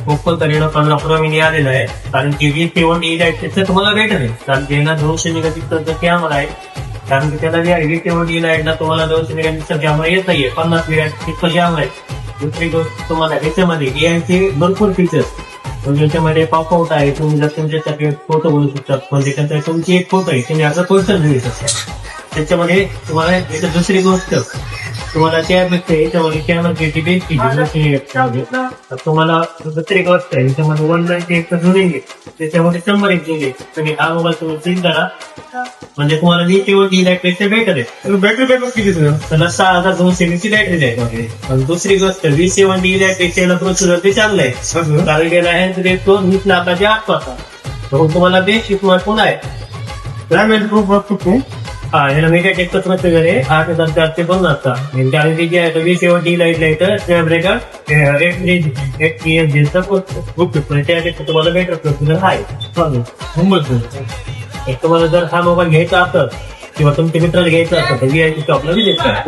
Oppo तरीनं 15 Pro mini आलेला आहे. कारण की V70 लाईट तुम्हाला भेटत आहे. कारण की याला 200 मेगापिक्सलचा कॅमेरा आहे. कारण की त्याला जे V70 लाईटला तुम्हाला 200 मेगापिक्सल कॅमेरा येत नाहीये, 50 मेगापिक्सल कॅमेरा आहे. दुसरी गोष्ट तुम्हाला याच्यामध्ये AI भरपूर फीचर्स, म्हणजे त्याच्यामध्ये पॉपआउट आहे. तुम्ही जर तुमच्यासाठी फोटो बनवू शकता, म्हणजे त्याचा तुमची एक फोटो आहे तुम्ही असं पोस्टर घेऊ शकता. त्याच्यामध्ये तुम्हाला याच्यात दुसरी गोष्ट तुम्हाला त्यापेक्षा याच्यामध्ये कॅमेराची बेस्ट तुम्हाला दुसरी गोष्ट आहे याच्यामध्ये 191 जुळेल, त्याच्यामध्ये 100 जुळेल. तुम्ही हा मोबाईल तुम्ही सील करा म्हणजे तुम्हाला V70 लाईटपेक्षा बेटर आहे. बॅटरी बॅकअप किती तुझं? त्याला 6200 ची बॅटरी आहे. आणि दुसरी गोष्ट V70 लाईटपेक्षा याला प्रोसेसर ते चांगलं आहे. कारण त्याला हँड रेट 20 लाखाच्या आसपास आहे. तर तुम्हाला बेस्ट स्मार्टफोन आहे. डॅमेज प्रूफ बघतो. हा, याला मेगाटेक प्रोसेसर आहे 8450 चा. कारण की जे आहे V70 लाईट लाईटर ब्रेकर त्यापेक्षा तुम्हाला बेटर प्रोसेसर आहे. तुम्हाला जर हा मोबाईल घ्यायचा असेल किंवा तुमच्या मित्राला घ्यायचा असेल तर VIP शॉपला विजिट करा.